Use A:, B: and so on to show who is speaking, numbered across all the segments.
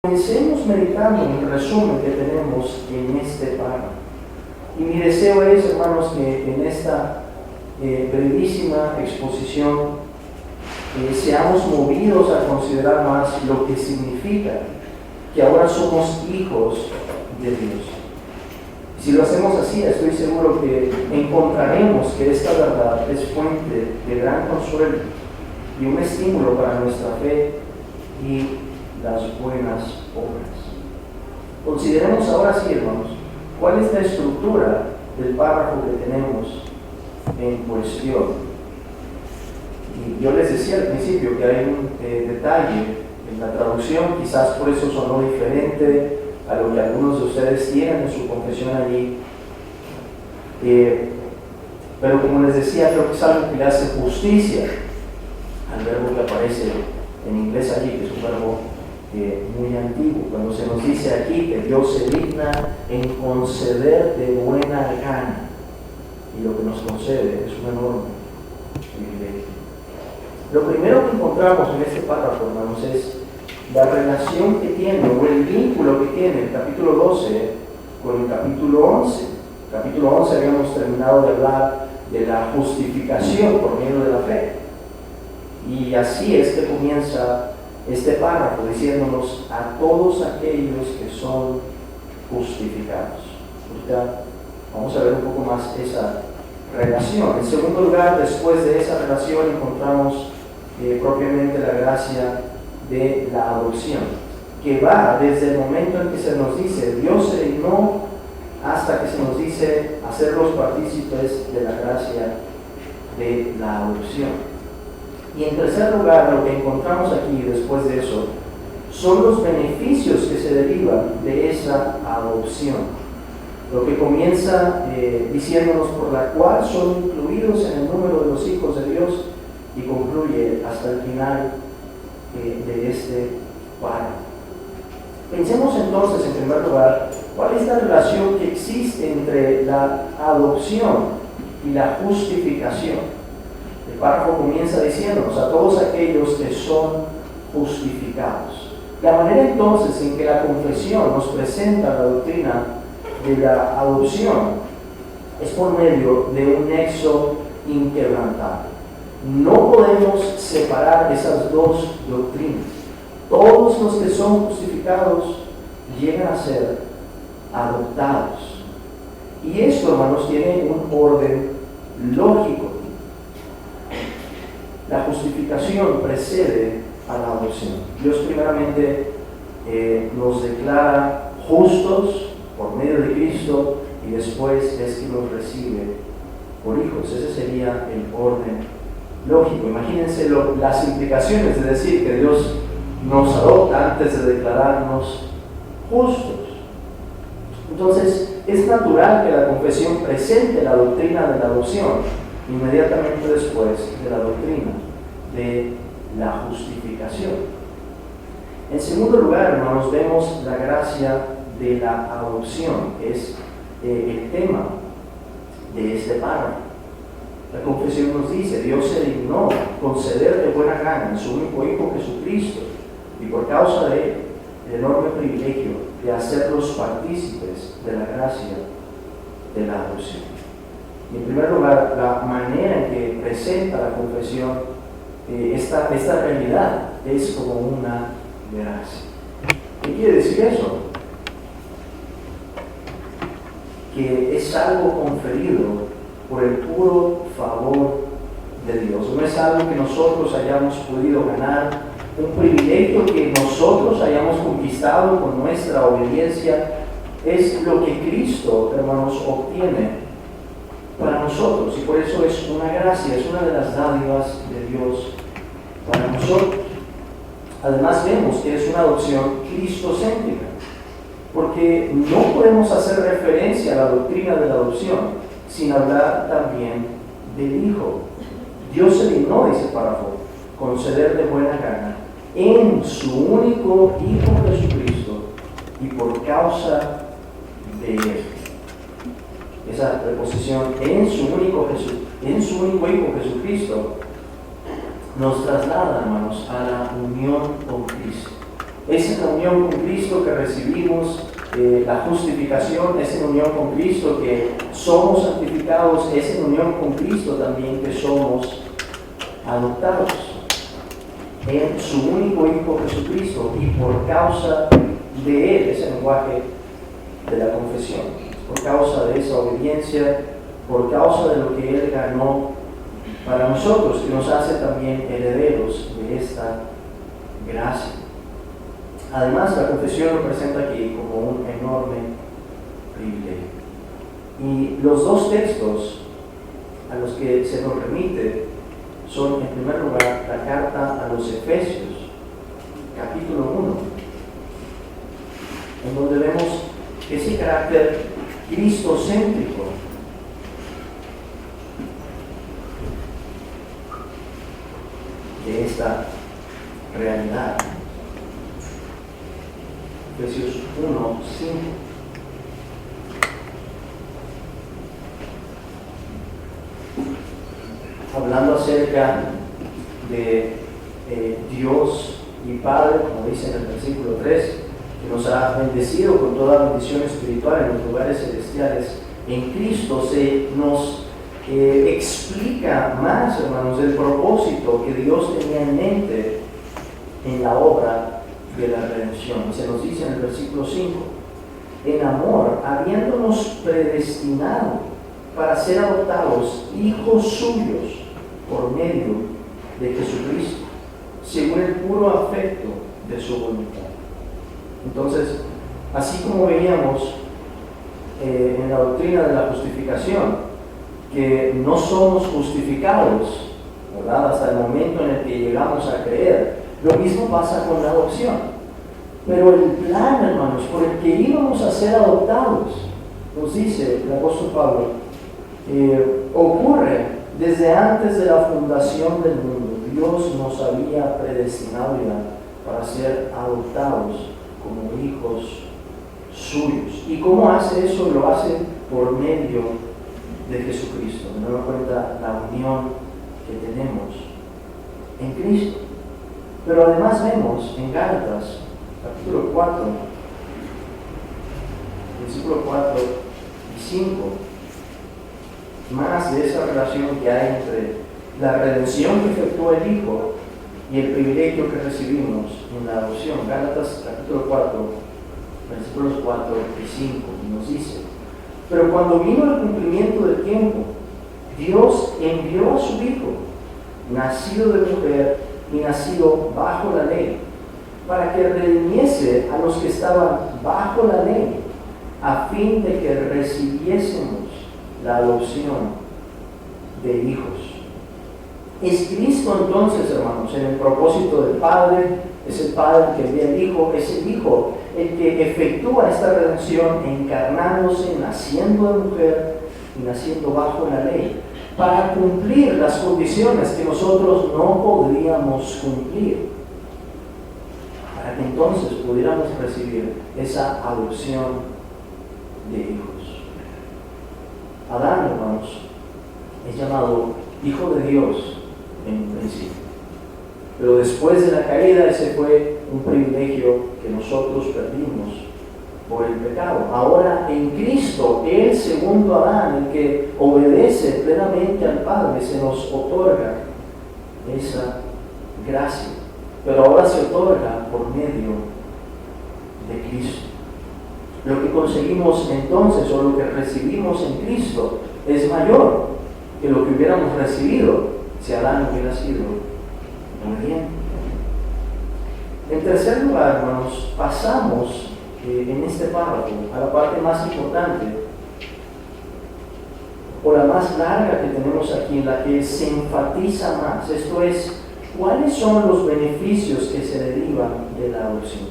A: Comencemos meditando en el resumen que tenemos en este párrafo. Y mi deseo es, hermanos, que en esta brevísima exposición seamos movidos a considerar más lo que significa que ahora somos hijos de Dios. Si lo hacemos así, estoy seguro que encontraremos que esta verdad es fuente de gran consuelo y un estímulo para nuestra fe y las buenas obras. Consideremos ahora sí, hermanos, cuál es la estructura del párrafo que tenemos en cuestión. Y yo les decía al principio que hay un detalle en la traducción, quizás por eso sonó diferente a lo que algunos de ustedes tienen en su confesión allí. Pero como les decía, creo que es algo que le hace justicia al verbo que aparece en inglés allí, que es un verbo muy antiguo, cuando se nos dice aquí que Dios se digna en conceder de buena gana, y lo que nos concede es un enorme privilegio. Lo primero que encontramos en este párrafo, hermanos, es la relación que tiene, o el vínculo que tiene el capítulo 12 con el capítulo 11. Capítulo 11 habíamos terminado de hablar de la justificación por medio de la fe, y así es que comienza este párrafo diciéndonos a todos aquellos que son justificados. Ahorita vamos a ver un poco más esa relación. En segundo lugar, después de esa relación encontramos propiamente la gracia de la adopción, que va desde el momento en que se nos dice Dios se dignó hasta que se nos dice hacerlos partícipes de la gracia de la adopción. Y en tercer lugar, lo que encontramos aquí después de eso son los beneficios que se derivan de esa adopción. Lo que comienza diciéndonos por la cual son incluidos en el número de los hijos de Dios, y concluye hasta el final de este párrafo. Pensemos entonces, en primer lugar, cuál es la relación que existe entre la adopción y la justificación. El párrafo comienza diciéndonos a todos aquellos que son justificados. La manera entonces en que la confesión nos presenta la doctrina de la adopción es por medio de un nexo inquebrantable. No podemos separar esas dos doctrinas. Todos los que son justificados llegan a ser adoptados. Y esto, hermanos, tiene un orden lógico. La justificación precede a la adopción. Dios primeramente nos declara justos por medio de Cristo, y después es que los recibe por hijos. Ese sería el orden lógico. Imagínense las implicaciones de decir que Dios nos adopta antes de declararnos justos. Entonces, es natural que la confesión presente la doctrina de la adopción inmediatamente después de la doctrina de la justificación. En segundo lugar, hermanos, vemos la gracia de la adopción, que es el tema de este párrafo. La confesión nos dice: Dios se dignó conceder de buena gana en su único Hijo Jesucristo, y por causa de él, el enorme privilegio de hacerlos partícipes de la gracia de la adopción. Y en primer lugar, la manera en que presenta la confesión esta realidad es como una gracia. ¿Qué quiere decir eso? Que es algo conferido por el puro favor de Dios. No es algo que nosotros hayamos podido ganar, un privilegio que nosotros hayamos conquistado con nuestra obediencia. Es lo que Cristo, hermanos, obtiene para nosotros, y por eso es una gracia, es una de las dádivas de Dios para nosotros. Además vemos que es una adopción cristocéntrica, porque no podemos hacer referencia a la doctrina de la adopción sin hablar también del Hijo. Dios se dignó, dice el párrafo, conceder de buena gana en su único Hijo Jesucristo, y por causa de él. Esa preposición en su único Hijo Jesucristo nos traslada, hermanos, a la unión con Cristo. Es en la unión con Cristo que recibimos la justificación, es en unión con Cristo que somos santificados, es en unión con Cristo también que somos adoptados en su único Hijo Jesucristo, y por causa de Él, ese lenguaje de la confesión, por causa de esa obediencia, por causa de lo que Él ganó para nosotros, que nos hace también herederos de esta gracia. Además, la confesión lo presenta aquí como un enorme privilegio. Y los dos textos a los que se nos remite son, en primer lugar, la carta a los Efesios, capítulo 1, en donde vemos ese carácter cristocéntrico de esta realidad. Efesios 1, 5. Hablando acerca de Dios y Padre, como dice en el versículo 3, que nos ha bendecido con toda bendición espiritual en los lugares celestiales en Cristo, se nos explica más, hermanos, el propósito que Dios tenía en mente en la obra de la redención. Se nos dice en el versículo 5, en amor, habiéndonos predestinado para ser adoptados hijos suyos por medio de Jesucristo, según el puro afecto de su voluntad. Entonces, así como veíamos en la doctrina de la justificación, que no somos justificados, ¿verdad?, hasta el momento en el que llegamos a creer, lo mismo pasa con la adopción. Pero el plan, hermanos, por el que íbamos a ser adoptados, nos dice el apóstol Pablo, ocurre desde antes de la fundación del mundo. Dios nos había predestinado ya para ser adoptados como hijos suyos. ¿Y cómo hace eso? Lo hace por medio de Jesucristo. De nueva cuenta, la unión que tenemos en Cristo. Pero además vemos en Gálatas, capítulo 4, versículo 4 y 5, más de esa relación que hay entre la redención que efectuó el Hijo y el privilegio que recibimos en la adopción. Gálatas capítulo 4, versículos 4 y 5, nos dice: pero cuando vino el cumplimiento del tiempo, Dios envió a su Hijo, nacido de mujer y nacido bajo la ley, para que redimiese a los que estaban bajo la ley, a fin de que recibiésemos la adopción de hijos. Es Cristo entonces, hermanos, en el propósito del Padre, es el Padre el que envía al Hijo, es el Hijo el que efectúa esta redención encarnándose, naciendo de mujer y naciendo bajo la ley, para cumplir las condiciones que nosotros no podríamos cumplir, para que entonces pudiéramos recibir esa adopción de hijos. Adán, hermanos, es llamado Hijo de Dios en un principio, pero después de la caída ese fue un privilegio que nosotros perdimos por el pecado. Ahora en Cristo, el segundo Adán, el que obedece plenamente al Padre, se nos otorga esa gracia, pero ahora se otorga por medio de Cristo. Lo que conseguimos entonces, o lo que recibimos en Cristo, es mayor que lo que hubiéramos recibido si Adán hubiera sido obediente. En tercer lugar, hermanos, pasamos en este párrafo a la parte más importante, o la más larga que tenemos aquí, en la que se enfatiza más. Esto es, ¿cuáles son los beneficios que se derivan de la adopción?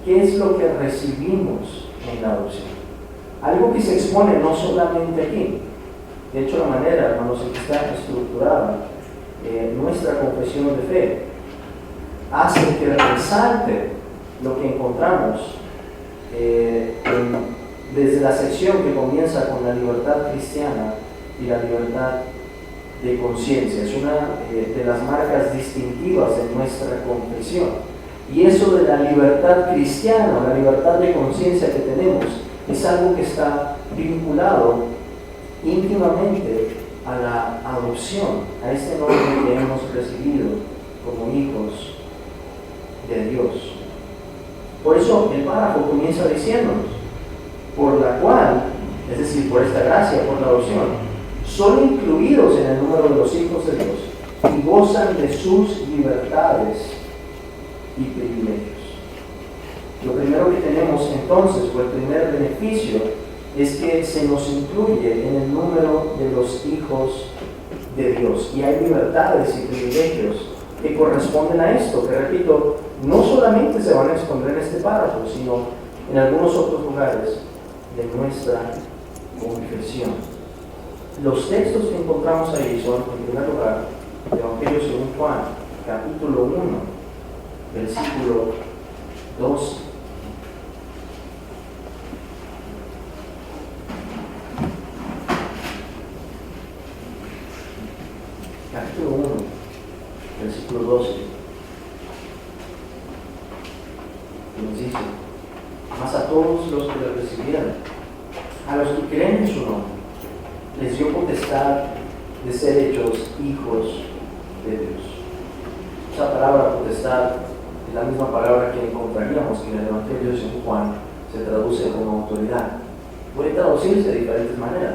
A: ¿Qué es lo que recibimos en la adopción? Algo que se expone no solamente aquí. De hecho, la manera, hermanos, en que está estructurada nuestra confesión de fe hace que resalte lo que encontramos desde la sección que comienza con la libertad cristiana y la libertad de conciencia. Es una de las marcas distintivas de nuestra confesión. Y eso de la libertad cristiana, la libertad de conciencia que tenemos, es algo que está vinculado íntimamente a la adopción, a este nombre que hemos recibido como hijos de Dios. Por eso el párrafo comienza diciéndonos, por la cual, es decir, por esta gracia, por la adopción, son incluidos en el número de los hijos de Dios y gozan de sus libertades y privilegios. Lo primero que tenemos entonces, o el primer beneficio, es que se nos incluye en el número de los hijos de Dios. Y hay libertades y privilegios que corresponden a esto, que repito, no solamente se van a exponer en este párrafo, sino en algunos otros lugares de nuestra confesión. Los textos que encontramos ahí son, en primer lugar, el Evangelio según Juan, capítulo 1, versículo 12. Capítulo 1, versículo 12. Nos dice: mas a todos los que le recibieron, a los que creen en su nombre, les dio potestad de ser hechos hijos de Dios. Esa palabra potestad es la misma palabra que encontraríamos que en el Evangelio de San Juan se traduce como autoridad. Puede traducirse de diferentes maneras,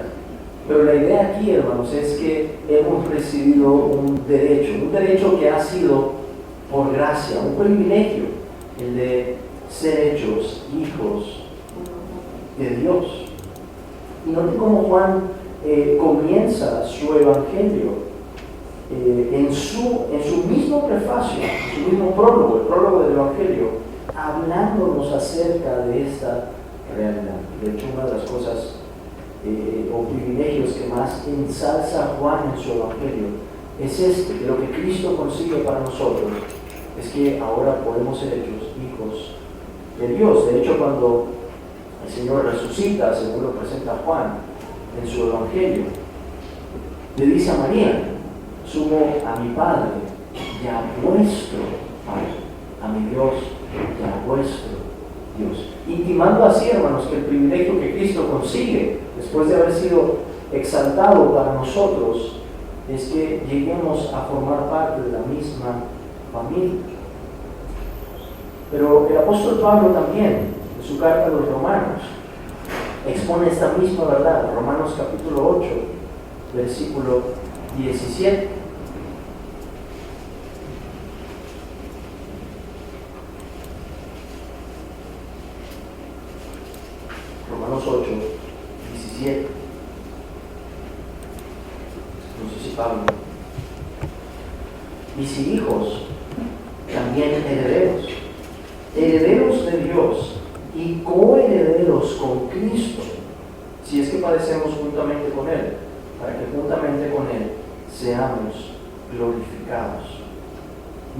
A: pero la idea aquí, hermanos, es que hemos recibido un derecho que ha sido por gracia, un privilegio, el de ser hechos hijos de Dios. Y noten cómo Juan comienza su evangelio en su mismo prefacio, en su mismo prólogo, el prólogo del evangelio, hablándonos acerca de esta realidad. De hecho, una de las cosas o privilegios que más ensalza Juan en su evangelio es que lo que Cristo consigue para nosotros es que ahora podemos ser hechos hijos de Dios. De hecho, cuando el Señor resucita, según lo presenta Juan en su evangelio, le dice a María: subo a mi Padre y a vuestro Padre, a mi Dios y a vuestro Dios. Intimando así, hermanos, que el privilegio que Cristo consigue después de haber sido exaltado para nosotros es que lleguemos a formar parte de la misma familia. Pero el apóstol Pablo también, en su carta a los Romanos, expone esta misma verdad. Romanos capítulo 8, versículo 17. Romanos 8, 17. No sé si Pablo. Y si hijos, también herederos, herederos de Dios y coherederos con Cristo, si es que padecemos juntamente con Él, para que juntamente con Él seamos glorificados.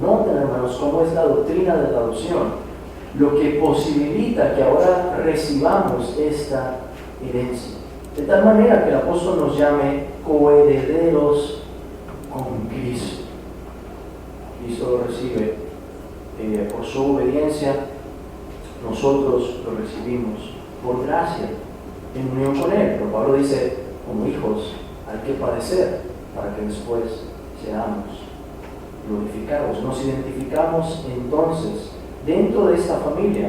A: Noten, hermanos, cómo es la doctrina de la adopción lo que posibilita que ahora recibamos esta herencia. De tal manera que el apóstol nos llame coherederos con Cristo. Cristo lo recibe por su obediencia, nosotros lo recibimos por gracia, en unión con Él. Pero Pablo dice, como hijos hay que padecer para que después seamos glorificados. Nos identificamos entonces dentro de esta familia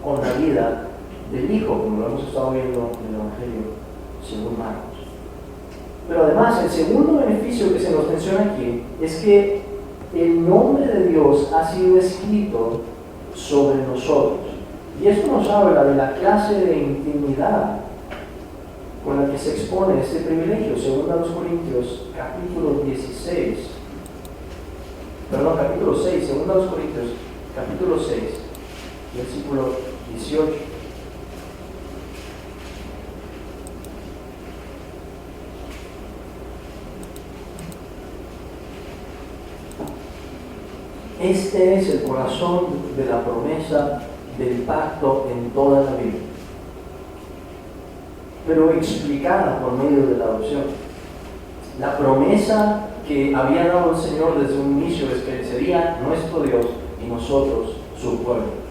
A: con la vida del Hijo, como lo hemos estado viendo en el Evangelio según Marcos. Pero además, el segundo beneficio que se nos menciona aquí es que el nombre de Dios ha sido escrito sobre nosotros. Y esto nos habla de la clase de intimidad con la que se expone este privilegio. Según a los Corintios, capítulo 6, según a los Corintios, capítulo 6, versículo 18. Este es el corazón de la promesa del pacto en toda la Biblia, pero explicada por medio de la adopción. La promesa que había dado el Señor desde un inicio es que sería nuestro Dios, y nosotros su pueblo.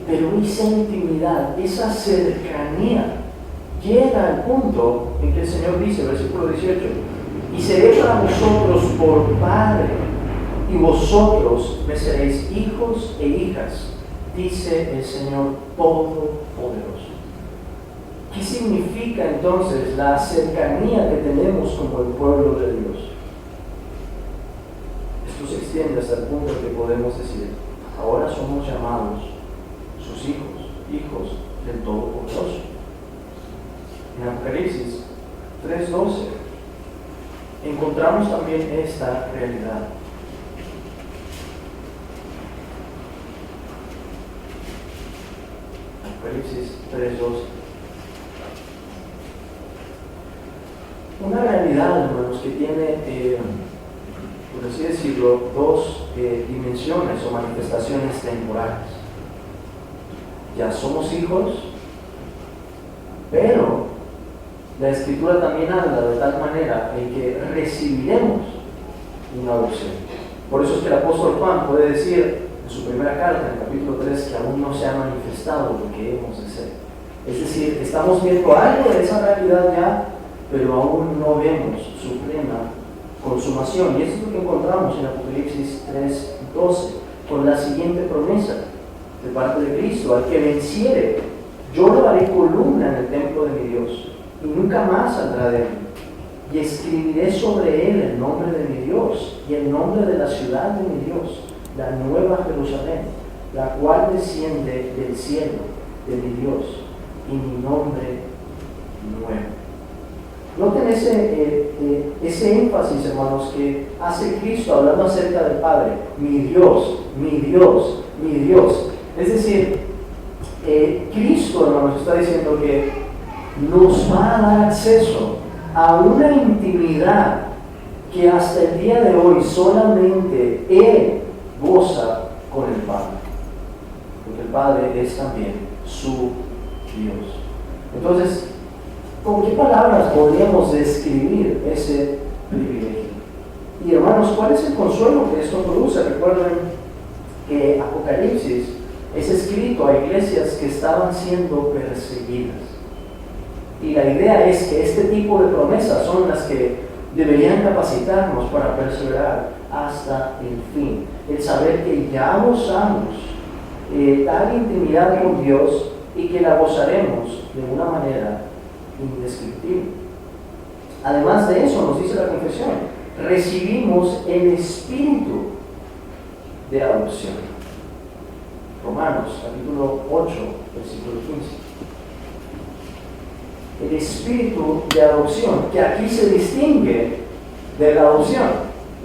A: Pero esa intimidad, esa cercanía, llega al punto en que el Señor dice, versículo 18, y seré para vosotros por Padre, y vosotros me seréis hijos e hijas, dice el Señor Todopoderoso. ¿Qué significa entonces la cercanía que tenemos como el pueblo de Dios? Esto se extiende hasta el punto en que podemos decir, ahora somos llamados sus hijos, hijos del Todopoderoso. En Apocalipsis 3:12 encontramos también esta realidad. Apocalipsis 3:12. Una realidad, hermanos, que tiene, por así decirlo, dos dimensiones o manifestaciones temporales. Ya somos hijos, pero la Escritura también habla de tal manera en que recibiremos una adopción. Por eso es que el apóstol Juan puede decir en su primera carta, en el capítulo 3, que aún no se ha manifestado lo que hemos de ser. Es decir, estamos viendo algo de esa realidad ya, pero aún no vemos su plena consumación. Y eso es lo que encontramos en Apocalipsis 3:12, con la siguiente promesa de parte de Cristo: al que venciere, yo lo haré columna en el templo de mi Dios, y nunca más saldrá de él. Y escribiré sobre él el nombre de mi Dios, y el nombre de la ciudad de mi Dios, la nueva Jerusalén, la cual desciende del cielo de mi Dios, y mi nombre nuevo. Noten ese énfasis, hermanos, que hace Cristo hablando acerca del Padre. Mi Dios, mi Dios, mi Dios. Es decir, Cristo, hermanos, está diciendo que nos va a dar acceso a una intimidad que hasta el día de hoy solamente Él goza con el Padre. Porque el Padre es también su Dios. Entonces, ¿con qué palabras podríamos describir ese privilegio? Y hermanos, ¿cuál es el consuelo que esto produce? Recuerden que Apocalipsis es escrito a iglesias que estaban siendo perseguidas. Y la idea es que este tipo de promesas son las que deberían capacitarnos para perseverar hasta el fin. El saber que ya gozamos tal intimidad con Dios y que la gozaremos de una manera indescriptible. Además de eso, nos dice la confesión, recibimos el espíritu de adopción. Romanos, capítulo 8, versículo 15. El espíritu de adopción, que aquí se distingue de la adopción.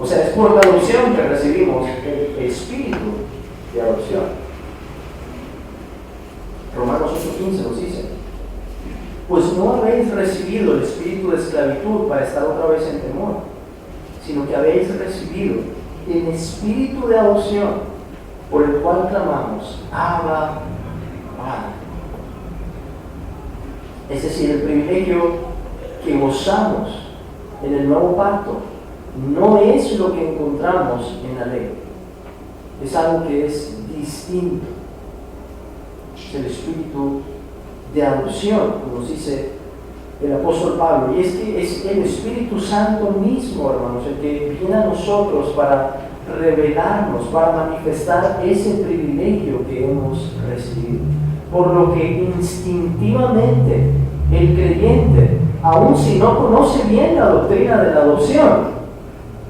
A: O sea, es por la adopción que recibimos el espíritu de adopción. Romanos 8:15 nos dice: pues no habéis recibido el espíritu de esclavitud para estar otra vez en temor, sino que habéis recibido el espíritu de adopción, por el cual clamamos, Abba, Padre. Es decir, el privilegio que gozamos en el nuevo pacto no es lo que encontramos en la ley, es algo que es distinto. Es el espíritu de adopción, como nos dice el apóstol Pablo, y es que es el Espíritu Santo mismo, hermanos, el que viene a nosotros para revelarnos, para manifestar ese privilegio que hemos recibido. Por lo que instintivamente el creyente, aun si no conoce bien la doctrina de la adopción,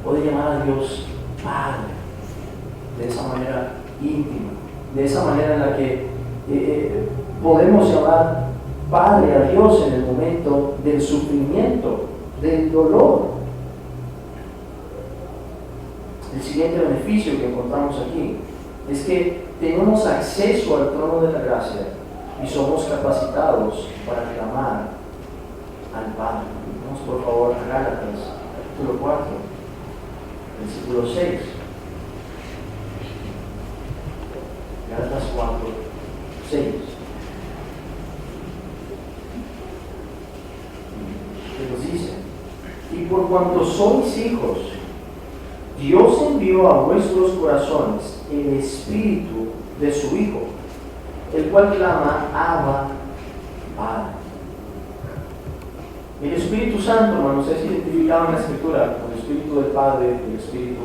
A: puede llamar a Dios Padre, de esa manera íntima, de esa manera en la que podemos llamar Padre a Dios en el momento del sufrimiento, del dolor. El siguiente beneficio que encontramos aquí es que tenemos acceso al trono de la gracia y somos capacitados para clamar al Padre. Vamos por favor a Gálatas, capítulo 4, versículo 6. Gálatas 4, 6. Que nos dice: y por cuanto sois hijos, Dios envió a vuestros corazones el Espíritu de su Hijo, el cual clama, Abba, Padre. El Espíritu Santo, hermanos, es identificado en la Escritura como el Espíritu del Padre y el Espíritu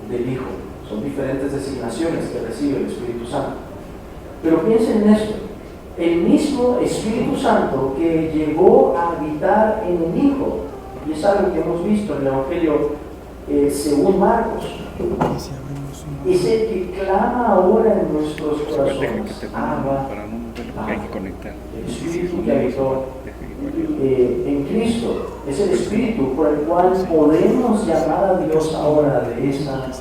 A: del Hijo. Son diferentes designaciones que recibe el Espíritu Santo. Pero piensen en esto. El mismo Espíritu Santo que llegó a habitar en el Hijo, y es algo que hemos visto en el Evangelio según Marcos, es el que clama ahora en nuestros corazones, Abba, Padre. El Espíritu que habitó en Cristo es el Espíritu por el cual podemos llamar a Dios ahora de esa manera.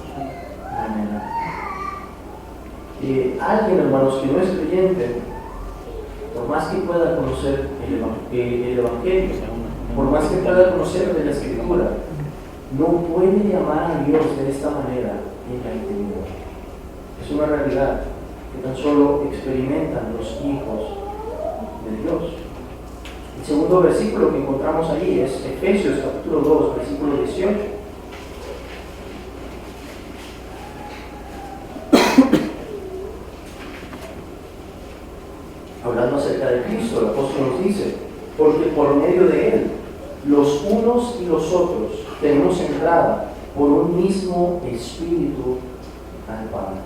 A: Alguien, hermanos, que no es creyente, por más que pueda conocer el Evangelio, por más que pueda conocer de la Escritura, no puede llamar a Dios de esta manera en la intimidad. Es una realidad que tan solo experimentan los hijos de Dios. El segundo versículo que encontramos ahí es Efesios capítulo 2, versículo 18. Hablando acerca de Cristo, el apóstol nos dice, porque por medio de Él, los unos y los otros tenemos entrada por un mismo Espíritu al Padre.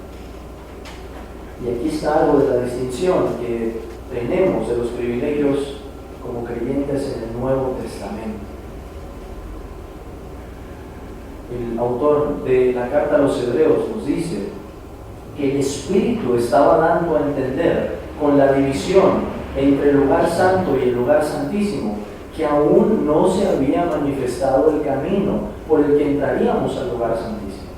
A: Y aquí está algo de la distinción que tenemos de los privilegios como creyentes en el Nuevo Testamento. El autor de la carta a los Hebreos nos dice que el Espíritu estaba dando a entender con la división entre el lugar santo y el lugar santísimo que aún no se había manifestado el camino por el que entraríamos al lugar santísimo.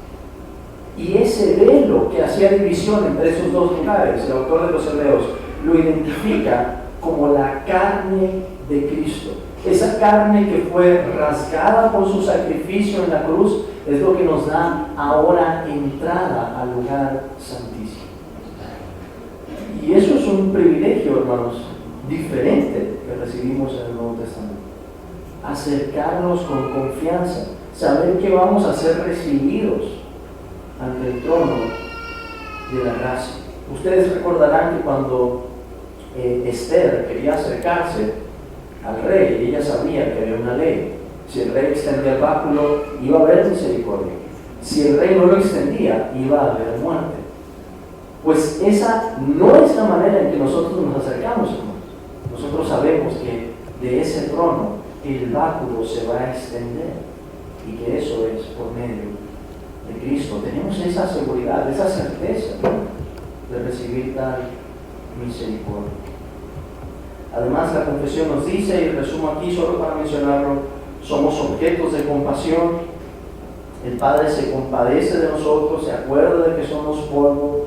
A: Y ese velo que hacía división entre esos dos lugares, el autor de los Hebreos lo identifica como la carne de Cristo. Esa carne que fue rasgada por su sacrificio en la cruz es lo que nos da ahora entrada al lugar santísimo. Y eso es un privilegio, hermanos, diferente que recibimos en el Nuevo Testamento. Acercarnos con confianza, saber que vamos a ser recibidos ante el trono de la gracia. Ustedes recordarán que cuando Esther quería acercarse al rey, ella sabía que había una ley. Si el rey extendía el báculo, iba a haber misericordia. Si el rey no lo extendía, iba a haber muerte. Pues esa no es la manera en que nosotros nos acercamos, hermanos. Nosotros sabemos que de ese trono el báculo se va a extender y que eso es por medio de Cristo. Tenemos esa seguridad, esa certeza, ¿no?, de recibir tal misericordia. Además, la confesión nos dice, y resumo aquí solo para mencionarlo, somos objetos de compasión. El Padre se compadece de nosotros, se acuerda de que somos polvo.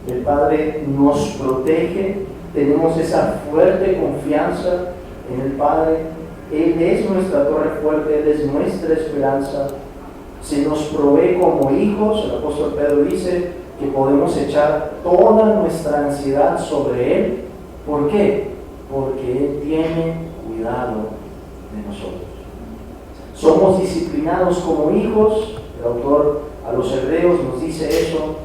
A: El Padre nos protege, tenemos esa fuerte confianza en el Padre. Él es nuestra torre fuerte, Él es nuestra esperanza. Se nos provee como hijos. El apóstol Pedro dice que podemos echar toda nuestra ansiedad sobre Él. ¿Por qué? Porque Él tiene cuidado de nosotros. Somos disciplinados como hijos. El autor a los Hebreos nos dice eso,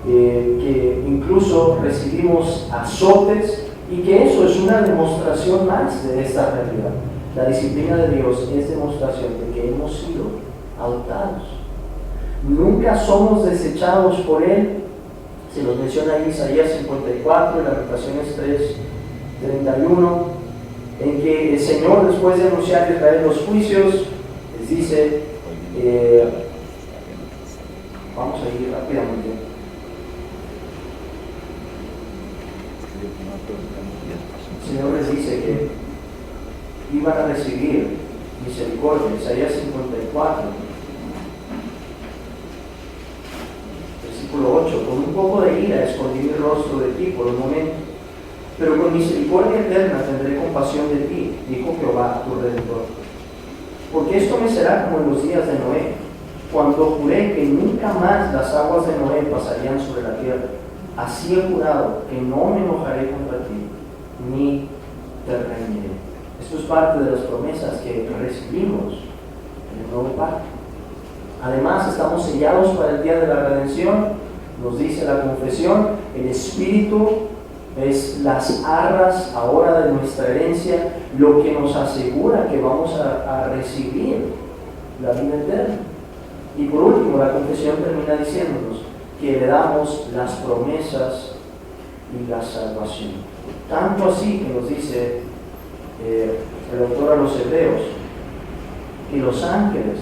A: que incluso recibimos azotes y que eso es una demostración más de esta realidad. La disciplina de Dios es demostración de que hemos sido adoptados. Nunca somos desechados por Él. Se nos menciona en Isaías 54, en las Lamentaciones 3:31, en que el Señor, después de anunciar a Israel los juicios, les dice, vamos a ir rápidamente. El Señor les dice que iban a recibir misericordia. Isaías 54, versículo 8: con un poco de ira escondí mi rostro de ti por un momento, pero con misericordia eterna tendré compasión de ti, dijo Jehová tu Redentor. Porque esto me será como en los días de Noé, cuando juré que nunca más las aguas de Noé pasarían sobre la tierra. Así he jurado que no me enojaré contra ti, ni te reñiré. Esto es parte de las promesas que recibimos en el nuevo pacto. Además, estamos sellados para el día de la redención. Nos dice la confesión, el Espíritu es las arras ahora de nuestra herencia, lo que nos asegura que vamos a recibir la vida eterna. Y por último, la confesión termina diciéndonos que heredamos las promesas y la salvación. Tanto así que nos dice el autor a los Hebreos, que los ángeles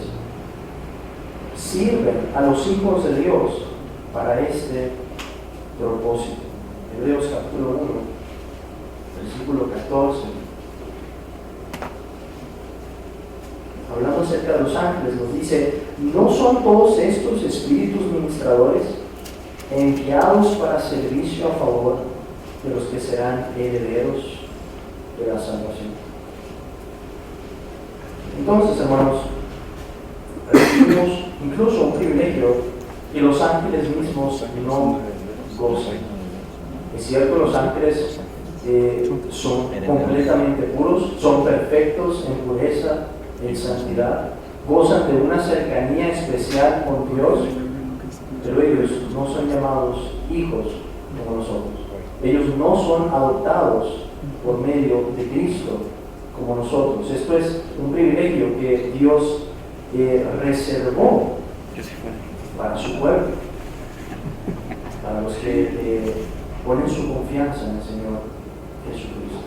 A: sirven a los hijos de Dios para este propósito. Hebreos capítulo 1, versículo 14. Hablando acerca de los ángeles, nos dice: ¿no son todos estos espíritus ministradores enviados para servicio a favor de los que serán herederos de la salvación? Entonces, hermanos, recibimos incluso un privilegio que los ángeles mismos no gozan. Es cierto, los ángeles son completamente puros, son perfectos en pureza, en santidad, gozan de una cercanía especial con Dios, pero ellos no son llamados hijos como nosotros. Ellos no son adoptados por medio de Cristo como nosotros. Esto es un privilegio que Dios reservó para su pueblo, para los que ponen su confianza en el Señor Jesucristo.